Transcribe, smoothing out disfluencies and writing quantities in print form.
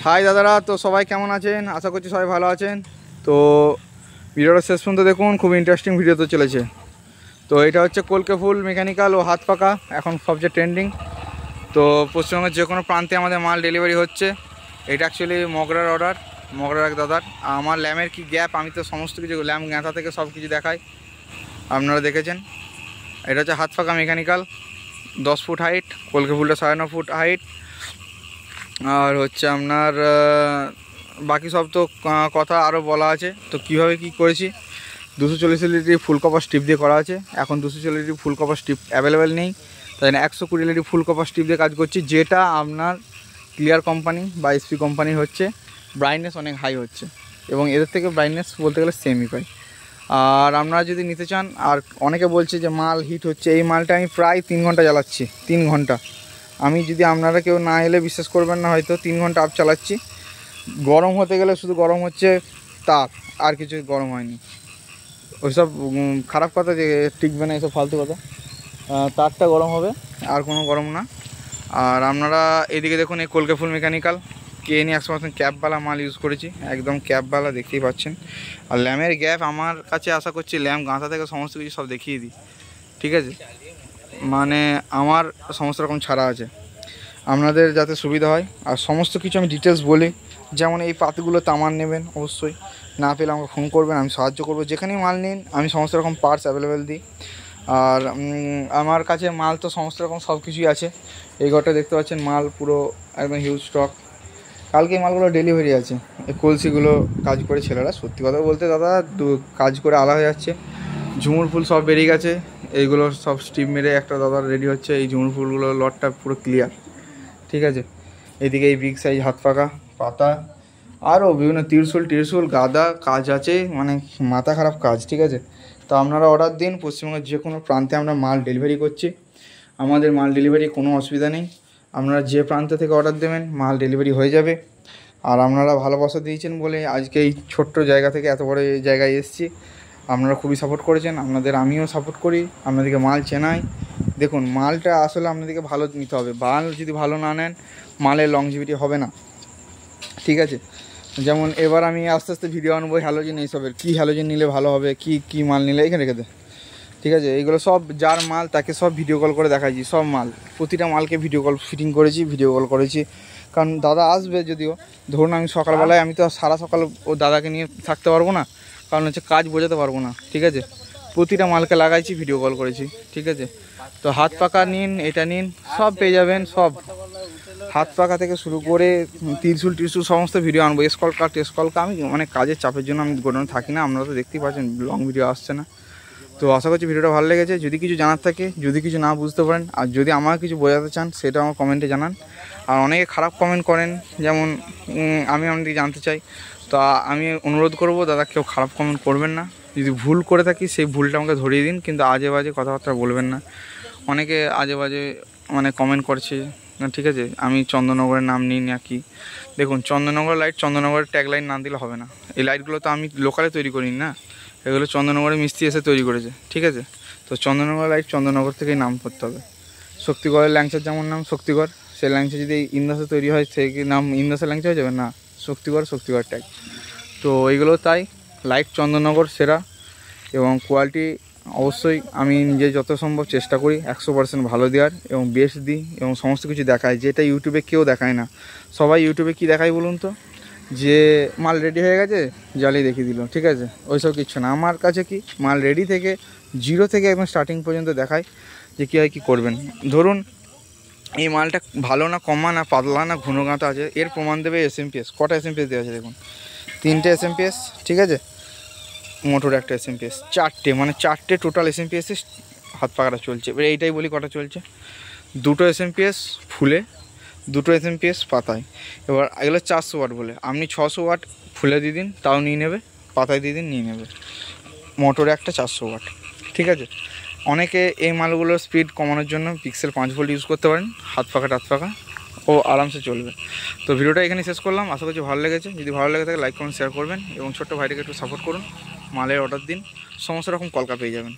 High দাদারা, তো সবাই কেমন আছেন? আশা করছি সবাই ভালো আছেন। তো ভিডিওটা শেষ পর্যন্ত দেখুন, খুব ইন্টারেস্টিং ভিডিও তো চলেছে। তো এটা হচ্ছে কলকে ফুল মেকানিক্যাল ও হাত পাকা, এখন সবচেয়ে ট্রেন্ডিং। তো পশ্চিমবঙ্গের যে কোনো প্রান্তে আমাদের মাল ডেলিভারি হচ্ছে। এটা অ্যাকচুয়ালি মগরার অর্ডার, মগরার এক দাদার। আমার ল্যামের কি গ্যাপ, আমি তো সমস্ত কিছু ল্যাম গাঁথা থেকে সব কিছু দেখাই, আপনারা দেখেছেন। এটা হচ্ছে হাত পাকা মেকানিক্যাল, 10 ফুট হাইট, কলকে ফুলটা 9.5 ফুট হাইট। আর হচ্ছে আপনার বাকি সব তো কথা আরও বলা আছে। তো কীভাবে কি করেছি, 240 এলইডি ফুল কপার স্ট্রিপ দিয়ে করা আছে। এখন 240 এলইডি ফুল কপার স্ট্রিপ অ্যাভেলেবেল নেই, তাই না 120 এলইডি ফুল কপার স্ট্রিপ দিয়ে কাজ করছি, যেটা আপনার ক্লিয়ার কোম্পানি বা এসপি কোম্পানির হচ্ছে। ব্রাইটনেস অনেক হাই হচ্ছে এবং এদের থেকে ব্রাইটনেস বলতে গেলে সেমই পাই। আর আপনারা যদি নিতে চান, আর অনেকে বলছে যে মাল হিট হচ্ছে, এই মালটা আমি প্রায় 3 ঘন্টা চালাচ্ছি। 3 ঘন্টা আমি, যদি আপনারা কেউ না এলে বিশ্বাস করবেন না, হয়তো 3 ঘন্টা আপ চালাচ্ছি। গরম হতে গেলে শুধু গরম হচ্ছে তার, আর কিছু গরম হয়নি। ওইসব খারাপ কথা যে টিকবে না, এসব ফালতু কথা। তারটা গরম হবে, আর কোনো গরম না। আর আপনারা এদিকে দেখুন, এই কলকে ফুল মেকানিক্যাল KN 100% ক্যাপওয়ালা মাল ইউজ করেছি, একদম ক্যাপওয়ালা, দেখতেই পাচ্ছেন। আর ল্যামের গ্যাপ আমার কাছে, আশা করছি ল্যাম্প গাঁথা থেকে সমস্ত কিছু সব দেখিয়ে দিই, ঠিক আছে। মানে আমার সমস্ত রকম ছাড়া আছে, আপনাদের যাতে সুবিধা হয়। আর সমস্ত কিছু আমি ডিটেলস বলি, যেমন এই পাতগুলো তামার নেবেন অবশ্যই, না পেলে আমাকে ফোন করবেন, আমি সাহায্য করবো। যেখানেই মাল নিন আমি সমস্ত রকম পার্টস অ্যাভেলেবেল দিই। আর আমার কাছে মাল তো সমস্ত রকম সব কিছুই আছে। এই ঘরটা দেখতে পাচ্ছেন, মাল পুরো একদম হিউজ স্টক। কালকে মালগুলো ডেলিভারি আছে। এই কলসিগুলো কাজ করে ছেলেরা, সত্যি কথা বলতে দাদা কাজ করে আলা হয়ে যাচ্ছে। ঝুমুর ফুল সব বেরিয়ে গেছে, এইগুলো সব স্টিপ মেরে একটা দাদার রেডি হচ্ছে। এই ঝুমুর ফুলগুলো লটটা পুরো ক্লিয়ার, ঠিক আছে। এদিকে এই বিগ সাইজ হাত পাকা পাতা, আরও বিভিন্ন ত্রিশূল গাদা কাজ আছে, মানে মাথা খারাপ কাজ, ঠিক আছে। তো আপনারা অর্ডার দিন, পশ্চিমবঙ্গের যে কোনো প্রান্তে আমরা মাল ডেলিভারি করছি। আমাদের মাল ডেলিভারি কোনো অসুবিধা নেই, আপনারা যে প্রান্ত থেকে অর্ডার দেবেন মাল ডেলিভারি হয়ে যাবে। আর আপনারা ভালোবাসা দিয়েছেন বলে আজকে এই ছোট্ট জায়গা থেকে এত বড় জায়গায় এসেছি। আপনারা খুবই সাপোর্ট করেছেন, আপনাদের আমিও সাপোর্ট করি, আপনাদেরকে মাল চেনাই। দেখুন, মালটা আসলে আপনাদেরকে ভালো নিতে হবে। মাল যদি ভালো না নেন, মালের লংজিভিটি হবে না, ঠিক আছে। যেমন এবার আমি আস্তে আস্তে ভিডিও আনবো হ্যালোজেন এইসবের, কী হ্যালোজেন নিলে ভালো হবে, কী মাল নিলে, এখানে রেখে দে, ঠিক আছে। এইগুলো সব যার মাল তাকে সব ভিডিও কল করে দেখাচ্ছি, সব মাল, প্রতিটা মালকে ভিডিও কল ফিটিং করেছি, ভিডিও কল করেছি। কারণ দাদা আসবে, যদিও ধরুন আমি সকালবেলায়, আমি তো সারা সকাল ও দাদাকে নিয়ে থাকতে পারবো না, কারণ হচ্ছে কাজ বোঝাতে পারবো না, ঠিক আছে। প্রতিটা মালকে লাগাইছি, ভিডিও কল করেছি, ঠিক আছে। তো হাত পাকা নিন, এটা নিন, সব পেয়ে যাবেন। সব হাত পাকা থেকে শুরু করে ত্রিশূল সমস্ত ভিডিও আনবো। স্কলকা আমি মানে কাজের চাপের জন্য আমি গোডাউনে থাকি না, আপনারা তো দেখতেই পাচ্ছেন লং ভিডিও আসছে না। তো আশা করছি ভিডিওটা ভালো লেগেছে। যদি কিছু জানার থাকে, যদি কিছু না বুঝতে পারেন, আর যদি আমার কিছু বোঝাতে চান, সেটা আমার কমেন্টে জানান। আর অনেকে খারাপ কমেন্ট করেন, যেমন আমি আপনাদেরকে জানতে চাই। তো আমি অনুরোধ করব, দাদা কেউ খারাপ কমেন্ট করবেন না। যদি ভুল করে থাকি, সেই ভুলটা আমাকে ধরিয়ে দিন, কিন্তু আজে বাজে কথাবার্তা বলবেন না। অনেকে আজে বাজে মানে কমেন্ট করছে, ঠিক আছে। আমি চন্দননগরের নাম নিই না কি, দেখুন চন্দননগর লাইট, চন্দননগরের ট্যাগ লাইন না দিলে হবে না। এই লাইটগুলো তো আমি লোকালে তৈরি করি না, এগুলো চন্দননগরের মিস্ত্রি এসে তৈরি করেছে, ঠিক আছে। তো চন্দননগর লাইট চন্দননগর থেকেই নাম করতে হবে। শক্তিগড়ের ল্যাংচার যেমন নাম শক্তিগড়, সেই ল্যাংচা যদি ইন্দাসে তৈরি হয়, সেই নাম ইন্দাসের ল্যাংচা হয়ে যাবে না, শক্তিগড় ট্যাগ। তো এইগুলো তাই, লাইট চন্দননগর সেরা, এবং কোয়ালিটি অবশ্যই আমি নিজে যত সম্ভব চেষ্টা করি 100% ভালো দেওয়ার, এবং বেস্ট দিই, এবং সমস্ত কিছু দেখায়, যেটা ইউটিউবে কেউ দেখায় না। সবাই ইউটিউবে কি দেখায় বলুন তো, যে মাল রেডি হয়ে গেছে জ্বালিয়ে দেখিয়ে দিল, ঠিক আছে। ওইসব কিচ্ছু না, আমার কাছে কি মাল রেডি থেকে, জিরো থেকে একদম স্টার্টিং পর্যন্ত দেখায় যে কী হয়, কী করবেন। ধরুন এই মালটা ভালো না কমা না পাতলা না ঘন গাঁথা আছে, এর প্রমাণ দেবে SMPS। কটা SMPS দেওয়া আছে দেখুন, 3টে SMPS, ঠিক আছে। মোটর একটা SMPS, 4টে, মানে 4টে টোটাল SMPS হাত পাকাটা চলছে। এবার এইটাই বলি কটা চলছে, 2টো SMPS ফুলে, 2টো SMPS পাতায়। এবার এগুলো 400 ওয়াট বলে, আপনি 600 ওয়াট ফুলে দিয়ে দিন, তাও নিয়ে নেবে, পাতায় দিয়ে দিন, নিয়ে নেবে। মোটরে একটা 400 ওয়াট, ঠিক আছে। অনেকে এই মালগুলোর স্পিড কমানোর জন্য পিক্সেল 5 ভোল্ট ইউজ করতে পারেন, হাত পাকা ও আরামসে চলবে। তো ভিডিওটা এখানে শেষ করলাম, আশা করছি ভালো লেগেছে। যদি ভালো লেগে থাকে লাইক কমেন্ট শেয়ার করবেন, এবং ছোট্ট ভাইটাকে একটু সাপোর্ট করুন। মালের অর্ডার দিন, সমস্ত রকম কলকা পেয়ে যাবেন।